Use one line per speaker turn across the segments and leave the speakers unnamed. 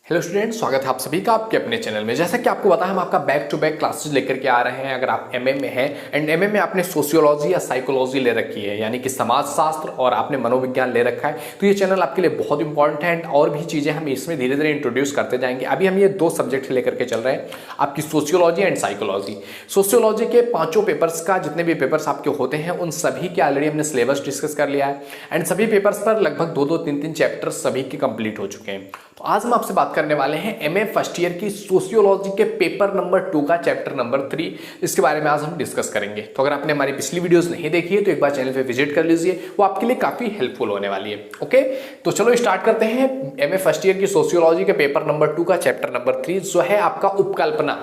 Hello student, स्वागत है आप सभी का आपके अपने चैनल में। जैसा कि आपको पता है हम आपका बैक टू बैक क्लासेस लेकर के आ रहे हैं। अगर आप एमए में हैं एंड एमए में आपने सोशियोलॉजी या साइकोलॉजी ले रखी है, यानी कि समाजशास्त्र, और आपने मनोविज्ञान ले रखा है, तो ये चैनल आपके लिए बहुत इंपॉर्टेंट है। एंड और भी चीज़ें हम इसमें धीरे धीरे इंट्रोड्यूस करते जाएंगे। अभी हम ये दो सब्जेक्ट लेकर के चल रहे हैं, आपकी सोशियोलॉजी एंड साइकोलॉजी। सोशियोलॉजी के पांचों पेपर्स का जितने भी पेपर्स आपके होते हैं उन सभी के ऑलरेडी हमने सिलेबस डिस्कस कर लिया है एंड सभी पेपर्स पर लगभग दो तीन चैप्टर सभी के कंप्लीट हो चुके हैं। तो आज हम आपसे बात करने वाले हैं एमए फर्स्ट ईयर की सोशियोलॉजी के पेपर नंबर 2 का चैप्टर नंबर 3। इसके बारे में आज हम डिस्कस करेंगे। तो अगर आपने हमारी पिछली वीडियोस नहीं देखी है तो एक बार चैनल पे विजिट कर लीजिए, वो आपके लिए काफी हेल्पफुल होने वाली है। ओके, तो चलो स्टार्ट करते हैं। एमए फर्स्ट ईयर की सोशियोलॉजी के पेपर नंबर 2 का चैप्टर नंबर 3 जो है आपका उपकल्पना।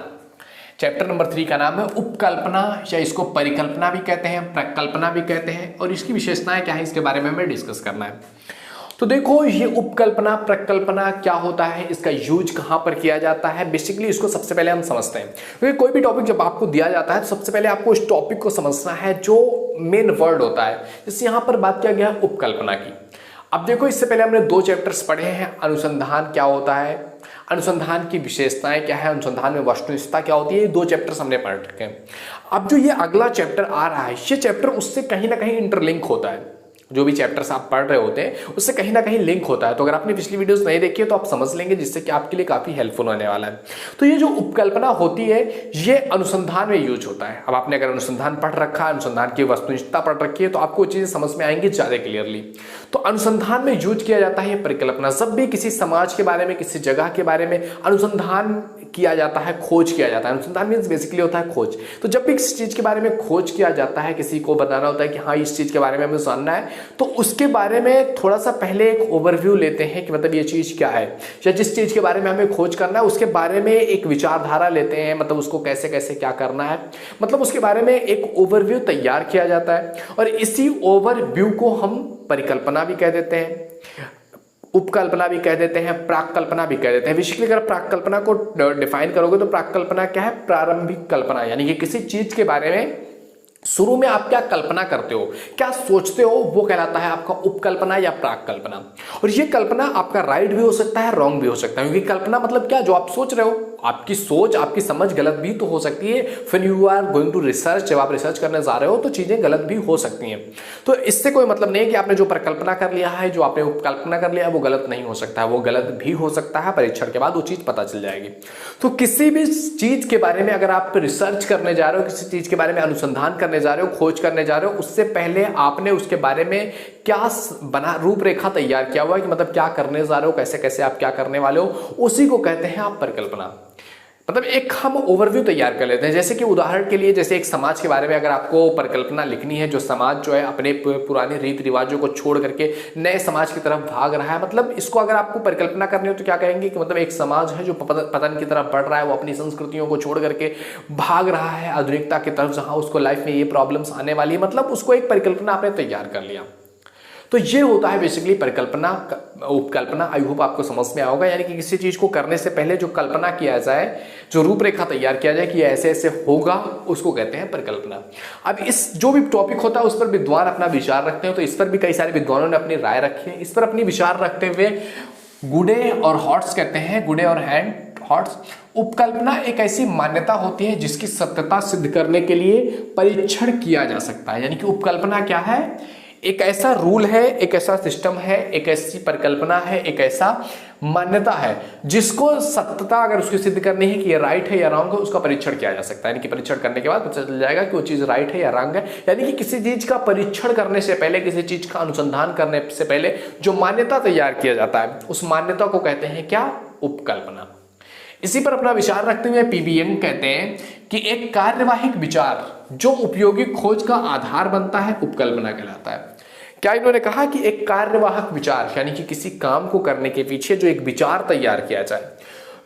चैप्टर नंबर 3 का नाम है उपकल्पना, या इसको परिकल्पना भी कहते हैं, प्रकल्पना भी कहते हैं। और इसकी विशेषताएं क्या है इसके बारे में हमें डिस्कस करना है। तो देखो, ये उपकल्पना प्रकल्पना क्या होता है, इसका यूज कहां पर किया जाता है, बेसिकली इसको सबसे पहले हम समझते हैं। क्योंकि कोई भी टॉपिक जब आपको दिया जाता है तो सबसे पहले आपको इस टॉपिक को समझना है जो मेन वर्ड होता है। जैसे यहां पर बात किया गया है उपकल्पना की। अब देखो, इससे पहले हमने 2 चैप्टर्स पढ़े हैं। अनुसंधान क्या होता है, अनुसंधान की विशेषताएं क्या है, अनुसंधान में वस्तुनिष्ठता क्या होती है, ये 2 चैप्टर्स हमने पढ़ रखे हैं। अब जो ये अगला चैप्टर आ रहा है, ये चैप्टर उससे कहीं ना कहीं इंटरलिंक होता है। जो भी चैप्टर्स आप पढ़ रहे होते हैं उससे कहीं ना कहीं लिंक होता है। तो अगर आपने पिछली वीडियोस नहीं देखी है तो आप समझ लेंगे, जिससे कि आपके लिए काफी हेल्पफुल होने वाला है। तो ये जो उपकल्पना होती है ये अनुसंधान में यूज होता है। अब आपने अगर अनुसंधान पढ़ रखा है, अनुसंधान की वस्तुनिष्ठता पढ़ रखी है, तो आपको चीजें समझ में आएंगी ज्यादा क्लियरली। तो अनुसंधान में यूज किया जाता है ये परिकल्पना। जब भी किसी समाज के बारे में, किसी जगह के बारे में अनुसंधान किया जाता है, खोज किया जाता है। अनुसंधान मीन्स बेसिकली होता है खोज। तो जब भी किसी चीज के बारे में खोज किया जाता है, किसी को बताना होता है कि हाँ इस चीज के बारे में हमें जानना है, तो उसके बारे में थोड़ा सा पहले एक ओवरव्यू लेते हैं कि मतलब ये चीज क्या है, या जिस चीज के बारे में हमें खोज करना है उसके बारे में एक विचारधारा लेते हैं, मतलब उसको कैसे कैसे क्या करना है, मतलब उसके बारे में एक ओवरव्यू तैयार किया जाता है। और इसी ओवरव्यू को हम परिकल्पना भी कह देते हैं, उपकल्पना भी कह देते हैं, प्राक्कल्पना भी कह देते हैं। बेसिकली अगर प्राक्कल्पना को डिफाइन करोगे तो प्राक्कल्पना क्या है, प्रारंभिक कल्पना, यानी कि किसी चीज के बारे में शुरू में आप क्या कल्पना करते हो, क्या सोचते हो, वो कहलाता है आपका उपकल्पना या प्राक्कल्पना। और ये कल्पना आपका राइट भी हो सकता है, रॉन्ग भी हो सकता है। क्योंकि कल्पना मतलब क्या, जो आप सोच रहे हो, आपकी सोच, आपकी समझ गलत भी तो हो सकती है। फिर you are going to research, जब आप रिसर्च करने जा रहे हो तो चीजें गलत भी हो सकती हैं। तो इससे कोई मतलब नहीं है कि आपने जो परिकल्पना कर लिया है, जो आपने उपकल्पना कर लिया है, वो गलत नहीं हो सकता है। वो गलत भी हो सकता है, परीक्षण के बाद वो चीज पता चल जाएगी। तो किसी भी चीज के बारे में अगर आप रिसर्च करने जा रहे हो, किसी चीज के बारे में अनुसंधान करने जा रहे हो, खोज करने जा रहे हो, उससे पहले आपने उसके बारे में क्या बना रूपरेखा तैयार किया हुआ है कि मतलब क्या करने जा रहे हो, कैसे कैसे आप क्या करने वाले हो, उसी को कहते हैं आप परिकल्पना। मतलब एक हम ओवरव्यू तैयार कर लेते हैं। जैसे कि उदाहरण के लिए, जैसे एक समाज के बारे में अगर आपको परिकल्पना लिखनी है, जो समाज जो है अपने पुराने रीति रिवाजों को छोड़ करके नए समाज की तरफ भाग रहा है, मतलब इसको अगर आपको परिकल्पना करनी हो तो क्या कहेंगे कि मतलब एक समाज है जो पतन की तरफ बढ़ रहा है, वो अपनी संस्कृतियों को छोड़ करके भाग रहा है आधुनिकता की तरफ, जहां उसको लाइफ में ये प्रॉब्लम्स आने वाली है, मतलब उसको एक परिकल्पना आपने तैयार कर लिया। तो ये होता है बेसिकली परिकल्पना, उपकल्पना। आई होप आपको समझ में आओगा। यानी कि किसी चीज को करने से पहले जो कल्पना किया जाए, जो रूपरेखा तैयार किया जाए कि ऐसे ऐसे होगा, उसको कहते हैं परिकल्पना। अब इस जो भी टॉपिक होता है उस पर विद्वान अपना विचार रखते हैं। तो इस पर भी कई सारे विद्वानों ने अपनी राय रखी है। इस पर अपनी विचार रखते हुए गुडे और हॉट्स कहते हैं, गुडे और हैंड हॉट्स, उपकल्पना एक ऐसी मान्यता होती है जिसकी सत्यता सिद्ध करने के लिए परीक्षण किया जा सकता है। यानी कि उपकल्पना क्या है, एक ऐसा रूल है, एक ऐसा सिस्टम है, एक ऐसी परिकल्पना है, एक ऐसा मान्यता है जिसको सत्यता अगर उसकी सिद्ध करनी है कि ये राइट है या रॉन्ग है, उसका परीक्षण किया जा सकता है। यानी कि परीक्षण करने के बाद पता चल जाएगा कि वो चीज राइट है या रॉन्ग है। यानी कि किसी चीज का परीक्षण करने से पहले, किसी चीज का अनुसंधान करने से पहले जो मान्यता तैयार किया जाता है, उस मान्यता को कहते हैं क्या, उपकल्पना। इसी पर अपना विचार रखते हुए पीबीएन कहते हैं कि एक कार्यवाहिक विचार जो उपयोगी खोज का आधार बनता है, उपकल्पना कहलाता है। क्या इन्होंने कहा कि एक कार्यवाहक विचार, यानी कि किसी काम को करने के पीछे जो एक विचार तैयार किया जाए,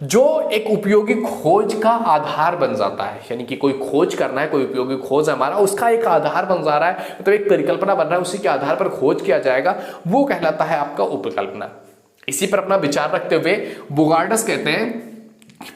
जो एक उपयोगी खोज का आधार बन जाता है। यानी कि कोई खोज करना है, कोई उपयोगी खोज हमारा, उसका एक आधार बन जा रहा है, मतलब एक परिकल्पना बन रहा है, उसी के आधार पर खोज किया जाएगा, वो कहलाता है आपका उपकल्पना। इसी पर अपना विचार रखते हुए बुगार्डस कहते हैं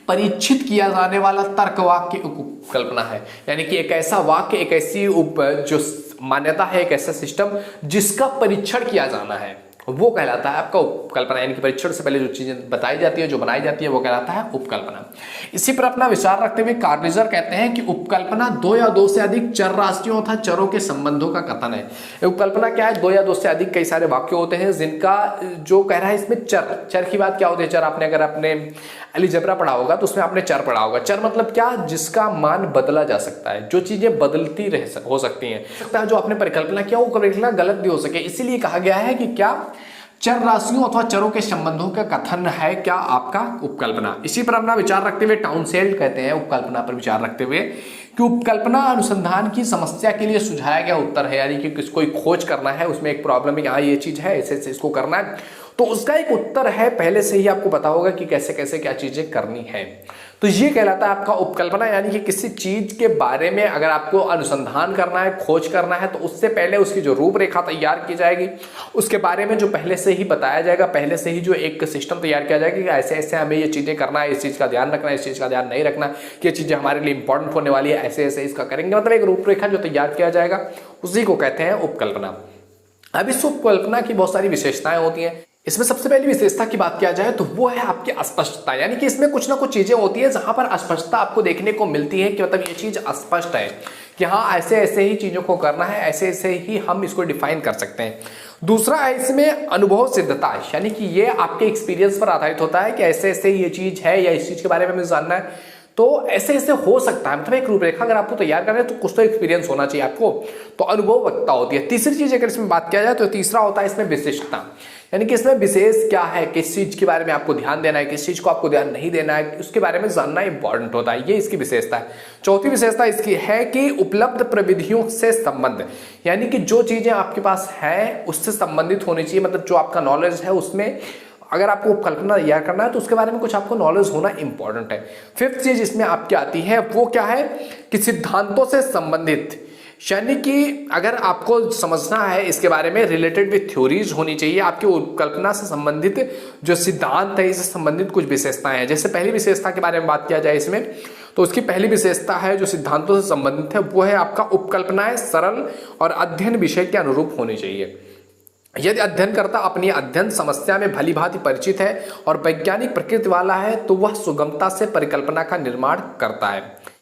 परीक्षित किया जाने वाला तर्क वाक्य उपकल्पना है। यानी कि एक ऐसा वाक्य, एक ऐसी जो मान्यता है, एक ऐसा सिस्टम जिसका परीक्षण किया जाना है। वो कहलाता है आपका उपकल्पना, यानी कि परीक्षण से पहले जो चीजें बताई जाती है, जो बनाई जाती है, वो कहलाता है उपकल्पना। इसी पर अपना विचार रखते हुए कार्नेजर कहते हैं कि उपकल्पना दो या दो से अधिक चर राशियों तथा चरों के संबंधों का कथन है। उपकल्पना क्या है? दो या दो से अधिक कई सारे वाक्य होते हैं जिनका जो कह रहा है इसमें चर की बात क्या होती है? चर आपने अगर आपने अलजेब्रा पढ़ा होगा तो उसमें आपने चर पढ़ा होगा। चर मतलब क्या? जिसका मान बदला जा सकता है, जो चीजें बदलती हो सकती हैं। जो आपने परिकल्पना किया वो परिकल्पना गलत भी हो सके, इसीलिए कहा गया है कि क्या चर राशियों अथवा चरों के संबंधों का कथन है क्या आपका उपकल्पना। इसी पर अपना विचार रखते हुए टाउनसेल्ड कहते हैं उपकल्पना पर विचार रखते हुए कि उपकल्पना अनुसंधान की समस्या के लिए सुझाया गया उत्तर है, यानी कि कोई खोज करना है, उसमें एक प्रॉब्लम है, हाँ ये चीज है, ऐसे ऐसे इसको करना है, तो उसका एक उत्तर है। पहले से ही आपको पता होगा कि कैसे कैसे क्या चीजें करनी है। तो ये कहलाता है आपका उपकल्पना, यानी कि किसी चीज के बारे में अगर आपको अनुसंधान करना है, खोज करना है, तो उससे पहले उसकी जो रूपरेखा तैयार की जाएगी, उसके बारे में जो पहले से ही बताया जाएगा, पहले से ही जो एक सिस्टम तैयार किया जाएगा कि ऐसे ऐसे हमें ये चीजें करना है, इस चीज का ध्यान रखना है, इस चीज का ध्यान नहीं रखना, ये चीजें हमारे लिए इंपॉर्टेंट होने वाली है, ऐसे ऐसे इसका करेंगे, मतलब एक रूपरेखा जो तैयार किया जाएगा उसी को कहते हैं उपकल्पना। अब इस उपकल्पना की बहुत सारी विशेषताएं होती हैं। इसमें सबसे पहली विशेषता की बात किया जाए तो वो है आपकी अस्पष्टता, यानी कि इसमें कुछ ना कुछ चीजें होती है जहां पर अस्पष्टता आपको देखने को मिलती है कि मतलब ये चीज अस्पष्ट है कि हाँ ऐसे ऐसे ही चीजों को करना है, ऐसे ऐसे ही हम इसको डिफाइन कर सकते हैं। दूसरा है इसमें अनुभव सिद्धता, यानी कि ये आपके एक्सपीरियंस पर आधारित होता है कि ऐसे ऐसे ये चीज है या इस चीज के बारे में हमें जानना है तो ऐसे ऐसे हो सकता है, मतलब एक रूपरेखा अगर आपको तैयार करना है तो कुछ तो एक्सपीरियंस होना चाहिए आपको, तो अनुभववत्ता होती है। तीसरी चीज अगर इसमें बात किया जाए तो तीसरा होता है इसमें विशिष्टता, यानी कि इसमें विशेष क्या है, किस चीज के बारे में आपको ध्यान देना है, किस चीज को आपको ध्यान नहीं देना है, उसके बारे में जानना इंपॉर्टेंट होता है, ये इसकी विशेषता है। चौथी विशेषता इसकी है कि उपलब्ध प्रविधियों से संबंध, यानी कि जो चीजें आपके पास है उससे संबंधित होनी चाहिए, मतलब जो आपका नॉलेज है उसमें अगर आपको उपकल्पना तैयार करना है तो उसके बारे में कुछ आपको नॉलेज होना इंपॉर्टेंट है। फिफ्थ चीज इसमें आपकी आती है वो क्या है कि सिद्धांतों से संबंधित, यानी कि अगर आपको समझना है इसके बारे में रिलेटेड विथ थ्योरीज होनी चाहिए, आपकी उपकल्पना से संबंधित जो सिद्धांत है इससे संबंधित कुछ विशेषताएं हैं। जैसे पहली विशेषता के बारे में बात किया जाए इसमें तो उसकी पहली विशेषता है जो सिद्धांतों से संबंधित है वो है आपका उपकल्पनाएं सरल और अध्ययन विषय के अनुरूप होनी चाहिए। यदि अध्ययनकर्ता अपनी अध्ययन समस्या में भली भांति परिचित है और वैज्ञानिक प्रकृति वाला है तो वह सुगमता से परिकल्पना का निर्माण करता है।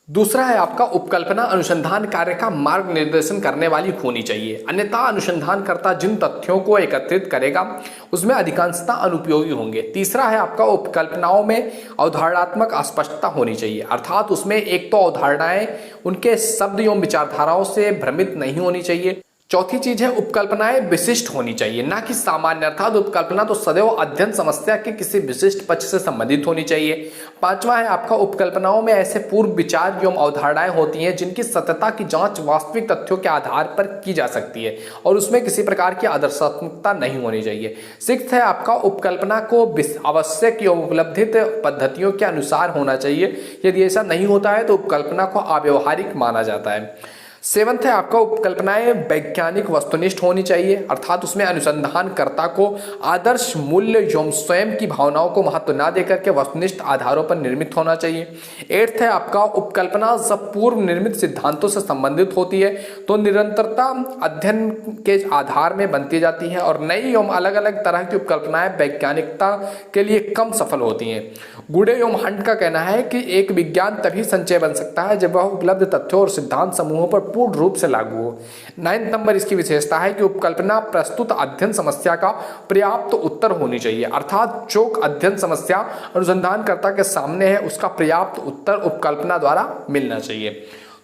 दूसरा है आपका उपकल्पना अनुसंधान कार्य का मार्ग निर्देशन करने वाली होनी चाहिए, अन्यथा अनुसंधानकर्ता जिन तथ्यों को एकत्रित करेगा उसमें अधिकांशतः अनुपयोगी होंगे। तीसरा है आपका उपकल्पनाओं में अवधारणात्मक अस्पष्टता होनी चाहिए, अर्थात उसमें एक तो अवधारणाएं उनके शब्द एवं विचारधाराओं से भ्रमित नहीं होनी चाहिए। चौथी चीज है उपकल्पनाएं विशिष्ट होनी चाहिए, ना कि सामान्य, अर्थात उपकल्पना तो सदैव अध्ययन समस्या के किसी विशिष्ट पक्ष से संबंधित होनी चाहिए। पांचवा है आपका उपकल्पनाओं में ऐसे पूर्व विचार एवं अवधारणाएं होती हैं जिनकी सत्यता की जांच वास्तविक तथ्यों के आधार पर की जा सकती है और उसमें किसी प्रकार की आदर्शात्मकता नहीं होनी चाहिए। सिक्स्थ है आपका उपकल्पना को आवश्यक एवं उपलब्धित पद्धतियों के अनुसार होना चाहिए, यदि ऐसा नहीं होता है तो उपकल्पना को अव्यवहारिक माना जाता है। सेवंथ है आपका उपकल्पनाएं वैज्ञानिक वस्तुनिष्ठ होनी चाहिए, अर्थात उसमें अनुसंधानकर्ता को आदर्श मूल्य एवं स्वयं की भावनाओं को महत्व न देकर के वस्तुनिष्ठ आधारों पर निर्मित होना चाहिए। एट्थ है आपका उपकल्पना जब पूर्व निर्मित सिद्धांतों से संबंधित होती है तो निरंतरता अध्ययन के आधार में बनती जाती है और नई एवं अलग अलग तरह की उपकल्पनाएं वैज्ञानिकता के लिए कम सफल होती हैं। गुडे एवं हंट का कहना है कि एक विज्ञान तभी संचय बन सकता है जब वह उपलब्ध तथ्यों और सिद्धांत समूहों पर पूर्ण रूप से लागू हो। 9 नंबर इसकी विशेषता है कि उपकल्पना प्रस्तुत अध्ययन समस्या का पर्याप्त उत्तर होनी चाहिए, अर्थात जो अध्ययन समस्या अनुसंधानकर्ता के सामने है उसका पर्याप्त उत्तर उपकल्पना द्वारा मिलना चाहिए।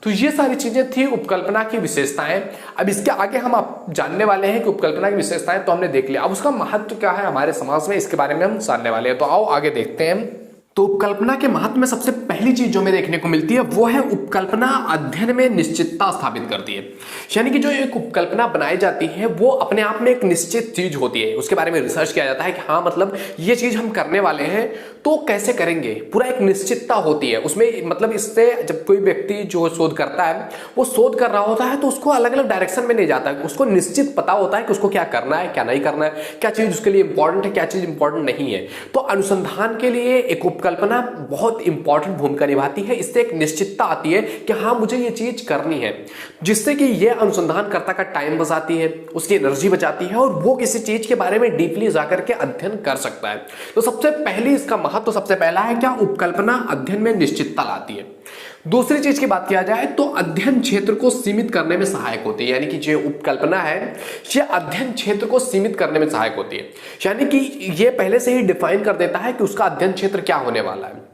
तो ये सारी चीजें थी उपकल्पना की विशेषताएं। अब इसके आगे हम आप जानने वाले हैं कि उपकल्पना की विशेषताएं तो हमने देख लिया, अब उसका महत्व क्या है हमारे समाज में इसके बारे में हम जानने वाले हैं। तो आओ आगे देखते हैं। तो उपकल्पना के महत्व में सबसे पहली चीज जो हमें देखने को मिलती है वो है उपकल्पना अध्ययन में निश्चितता स्थापित करती है, यानी कि जो एक उपकल्पना बनाई जाती है वो अपने आप में एक निश्चित चीज होती है, उसके बारे में रिसर्च किया जाता है कि हाँ मतलब ये चीज हम करने वाले हैं तो कैसे करेंगे, पूरा एक निश्चितता होती है उसमें। मतलब इससे जब कोई व्यक्ति जो शोध करता है वो शोध कर रहा होता है तो उसको अलग अलग डायरेक्शन में नहीं जाता है, उसको निश्चित पता होता है कि उसको क्या करना है क्या नहीं करना है, क्या चीज उसके लिए इंपॉर्टेंट है क्या चीज इंपॉर्टेंट नहीं है। तो अनुसंधान के लिए एक उपकल्पना बहुत इंपॉर्टेंट भूमिका निभाती है। इससे एक निश्चितता आती है कि हाँ मुझे ये चीज करनी है, जिससे कि ये अनुसंधानकर्ता का टाइम बचाती है, उसकी एनर्जी बचाती है और वो किसी चीज के बारे में डीपली जाकर के अध्ययन कर सकता है। तो सबसे पहली इसका महत्व सबसे पहला है क्या, उपकल्पना अध्ययन में निश्चितता लाती है। दूसरी चीज की बात किया जाए तो अध्ययन क्षेत्र को सीमित करने में सहायक होती है, यानी कि जो उपकल्पना है ये अध्ययन क्षेत्र को सीमित करने में सहायक होती है। यानी कि ये पहले से ही डिफाइन कर देता है कि उसका अध्ययन क्षेत्र क्या होने वाला है,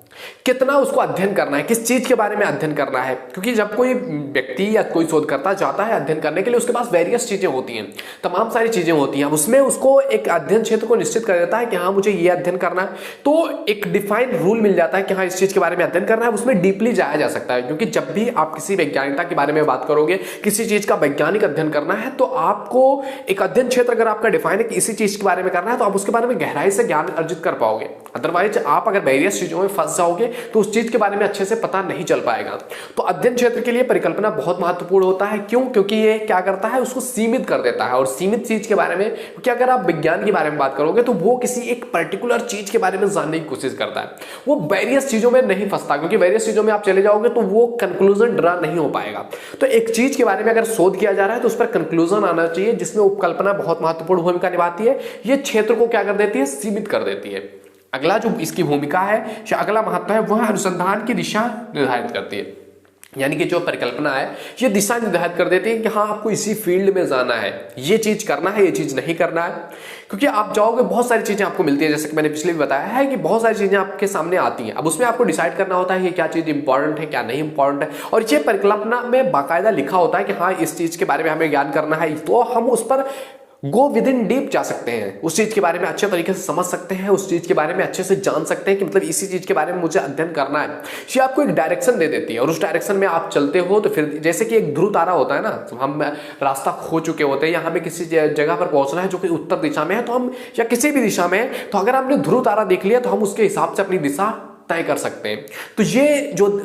कितना उसको अध्ययन करना है, किस चीज के बारे में अध्ययन करना है। क्योंकि जब कोई व्यक्ति या कोई शोधकर्ता जाता है अध्ययन करने के लिए, उसके पास वेरियस चीजें होती हैं, तमाम सारी चीजें होती हैं, उसमें उसको एक अध्ययन क्षेत्र को निश्चित कर देता है कि हाँ मुझे ये अध्ययन करना है। तो एक डिफाइंड रूल मिल जाता है कि हाँ इस चीज के बारे में अध्ययन करना है, उसमें डीपली जाया जा सकता है। क्योंकि जब भी आप किसी वैज्ञानिकता के बारे में बात करोगे, किसी चीज का वैज्ञानिक अध्ययन करना है, तो आपको एक अध्ययन क्षेत्र अगर आपका डिफाइन है कि इसी चीज के बारे में करना है, तो आप उसके बारे में गहराई से ज्ञान अर्जित कर पाओगे। अदरवाइज आप अगर वेरियस चीजों में फंस जाओगे तो उस चीज के बारे में अच्छे से पता नहीं चल पाएगा। तो अध्ययन क्षेत्र के लिए परिकल्पना बहुत महत्वपूर्ण होता है। क्यों? क्योंकि ये क्या करता है, उसको सीमित कर देता है। और सीमित चीज के बारे में, क्योंकि अगर आप विज्ञान के बारे में बात करोगे तो वो किसी एक पर्टिकुलर चीज के बारे में जानने की कोशिश करता है, वो वेरियस चीजों में नहीं फंसता। क्योंकि वेरियस चीजों में आप चले जाओगे तो वो कंक्लूजन ड्रा नहीं हो पाएगा। तो एक चीज के बारे में अगर शोध किया जा रहा है तो उस पर कंक्लूजन आना चाहिए, जिसमें उपकल्पना बहुत महत्वपूर्ण भूमिका निभाती है। ये क्षेत्र को क्या कर देती है, सीमित कर देती है। अगला जो इसकी भूमिका है, अगला महत्व है, वह अनुसंधान की दिशा निर्धारित करती है। यानी कि जो परिकल्पना है ये दिशा निर्धारित कर देती है कि हाँ आपको इसी फील्ड में जाना है, ये चीज करना है, ये चीज नहीं करना है। क्योंकि आप जाओगे बहुत सारी चीजें आपको मिलती है, जैसे कि मैंने पिछले भी बताया है कि बहुत सारी चीजें आपके सामने आती हैं। अब उसमें आपको डिसाइड करना होता है कि क्या चीज इंपॉर्टेंट है क्या नहीं इंपॉर्टेंट है। और ये परिकल्पना में बाकायदा लिखा होता है कि हाँ इस चीज के बारे में हमें ज्ञान करना है, तो हम उस पर गो विद इन डीप जा सकते हैं, उस चीज के बारे में अच्छे तरीके से समझ सकते हैं, उस चीज के बारे में अच्छे से जान सकते हैं कि मतलब इसी चीज के बारे में मुझे अध्ययन करना है। ये आपको एक डायरेक्शन दे देती है और उस डायरेक्शन में आप चलते हो। तो फिर जैसे कि एक ध्रुव तारा होता है ना, हम रास्ता खो चुके होते हैं या हमें किसी जगह पर पहुंचना है जो कि उत्तर दिशा में है, तो हम या किसी भी दिशा में है, तो अगर हमने ध्रुव तारा देख लिया तो हम उसके हिसाब से अपनी दिशा तय कर सकते हैं। तो ये जो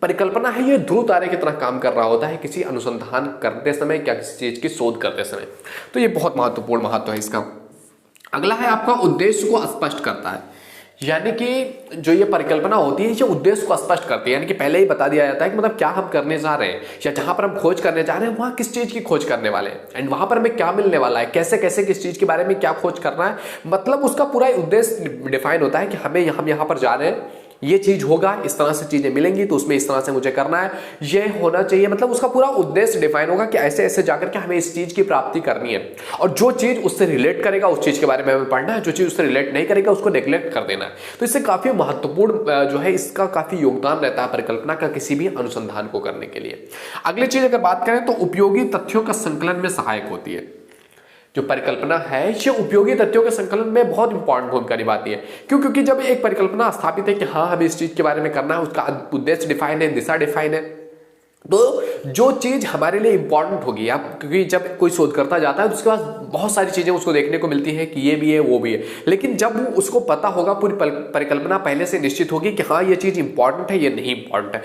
परिकल्पना है ये ध्रुव तारे की तरह काम कर रहा होता है किसी अनुसंधान करते समय, क्या किसी चीज की शोध करते समय। तो ये बहुत महत्वपूर्ण महत्व है इसका। अगला है आपका उद्देश्य को स्पष्ट करता है। यानी कि जो ये परिकल्पना होती है ये उद्देश्य को स्पष्ट करती है। यानी कि पहले ही बता दिया जाता है कि मतलब क्या हम करने जा रहे हैं या जहां पर हम खोज करने जा रहे हैं वहां किस चीज की खोज करने वाले हैं एंड वहां पर हमें क्या मिलने वाला है, कैसे कैसे किस चीज के बारे में क्या खोज करना है। मतलब उसका पूरा उद्देश्य डिफाइन होता है कि हमें हम यहाँ पर जा रहे हैं, ये चीज होगा, इस तरह से चीजें मिलेंगी, तो उसमें इस तरह से मुझे करना है, ये होना चाहिए। मतलब उसका पूरा उद्देश्य डिफाइन होगा कि ऐसे ऐसे जाकर के हमें इस चीज की प्राप्ति करनी है। और जो चीज उससे रिलेट करेगा उस चीज के बारे में हमें पढ़ना है, जो चीज उससे रिलेट नहीं करेगा उसको नेग्लेक्ट कर देना है। तो इससे काफी महत्वपूर्ण जो है इसका काफी योगदान रहता है परिकल्पना का किसी भी अनुसंधान को करने के लिए। अगली चीज अगर बात करें तो उपयोगी तथ्यों का संकलन में सहायक होती है। जो परिकल्पना है ये उपयोगी तथ्यों के संकलन में बहुत इंपॉर्टेंट भूमिका निभाती है। क्यों? क्योंकि जब एक परिकल्पना स्थापित है कि हाँ हमें इस चीज के बारे में करना है, उसका उद्देश्य डिफाइन है, दिशा डिफाइन है, तो जो चीज हमारे लिए इंपॉर्टेंट होगी, आप क्योंकि जब कोई शोधकर्ता जाता है तो उसके पास बहुत सारी चीजें उसको देखने को मिलती है कि ये भी है वो भी है, लेकिन जब उसको पता होगा, पूरी परिकल्पना पहले से निश्चित होगी कि हाँ ये चीज इंपॉर्टेंट है, ये नहीं इंपॉर्टेंट है,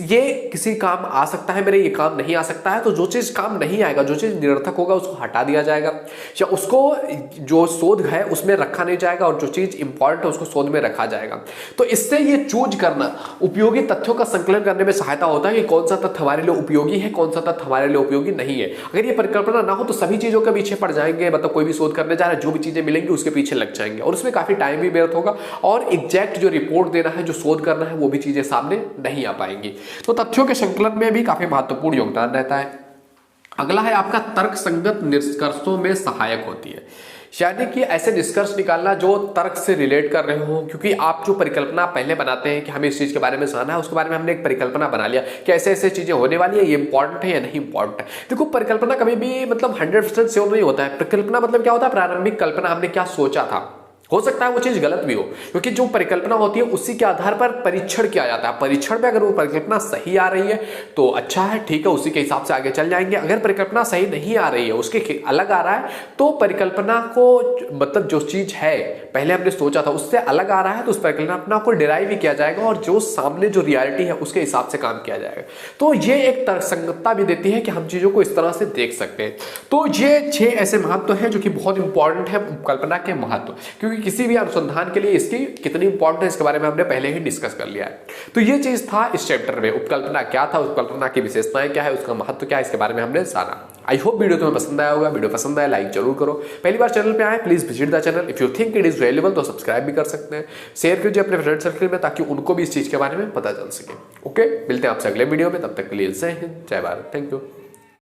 ये किसी काम आ सकता है मेरे, ये काम नहीं आ सकता है, तो जो चीज काम नहीं आएगा, जो चीज निरर्थक होगा उसको हटा दिया जाएगा या उसको जो शोध है उसमें रखा नहीं जाएगा और जो चीज इंपॉर्टेंट है उसको शोध में रखा जाएगा। तो इससे ये चूज करना, उपयोगी तथ्यों का संकलन करने में सहायता होता है कि कौन सा तथ्य हमारे लिए उपयोगी है, कौन सा तथ्य हमारे लिए उपयोगी नहीं है। अगर ये परिकल्पना ना हो तो सभी चीजों के पीछे पड़ जाएंगे, मतलब कोई भी शोध करने जा रहा है, जो भी चीजें मिलेंगी उसके पीछे लग जाएंगे और उसमें काफी टाइम भी व्यर्थ होगा और एग्जैक्ट जो रिपोर्ट देना है, जो शोध करना है, वो भी चीजें सामने नहीं आ पाएंगी। तो तथ्यों के संकलन में भी काफी महत्वपूर्ण योगदान रहता है। अगला है आपका तर्क संगत निष्कर्षों में सहायक होती है। यानी कि ऐसे निष्कर्ष निकालना जो तर्क से रिलेट कर रहे हो, क्योंकि आप जो परिकल्पना पहले बनाते हैं कि हमें इस चीज के बारे में जानना है, उसके बारे में हमने एक परिकल्पना बना लिया कि ऐसे ऐसे चीजें होने वाली है, ये इंपॉर्टेंट है या नहीं इंपॉर्टेंट है। देखो परिकल्पना कभी भी मतलब 100% श्योर नहीं होता है। परिकल्पना मतलब क्या होता है, प्रारंभिक कल्पना, हमने क्या सोचा था, हो सकता है वो चीज गलत भी हो, क्योंकि जो परिकल्पना होती है उसी के आधार पर परीक्षण किया जाता है। परीक्षण में अगर वो परिकल्पना सही आ रही है तो अच्छा है, ठीक है, उसी के हिसाब से आगे चल जाएंगे। अगर परिकल्पना सही नहीं आ रही है, उसके अलग आ रहा है, तो परिकल्पना को मतलब जो चीज है पहले हमने सोचा था उससे अलग आ रहा है, तो उस परिकल्पना को डिराइव भी किया जाएगा और जो सामने जो रियलिटी है उसके हिसाब से काम किया जाएगा। तो ये एक तर्कसंगतता भी देती है कि हम चीजों को इस तरह से देख सकते हैं। तो ये 6 ऐसे महत्व हैं जो कि बहुत इंपॉर्टेंट है उपकल्पना के महत्व, क्योंकि किसी भी अनुसंधान के लिए इसकी कितनी इंपॉर्टेंट है इसके बारे में हमने पहले ही डिस्कस कर लिया है। तो ये चीज था इस चैप्टर में, उपकल्पना क्या था, उपकल्पना की विशेषताएं क्या है, उसका महत्व क्या है, इसके बारे में हमने जाना। आई होप वीडियो तुम्हें पसंद आया होगा। वीडियो पसंद आया लाइक जरूर करो। पहली बार चैनल पे आए please visit the channel. If you think it is valuable तो सब्सक्राइब भी कर सकते हैं, शेयर कीजिए अपने फ्रेंड सर्कल में ताकि उनको भी इस चीज के बारे में पता चल सके। ओके, मिलते हैं आपसे अगले वीडियो में, तब तक के लिए जय हिंद, जय भारत, थैंक यू।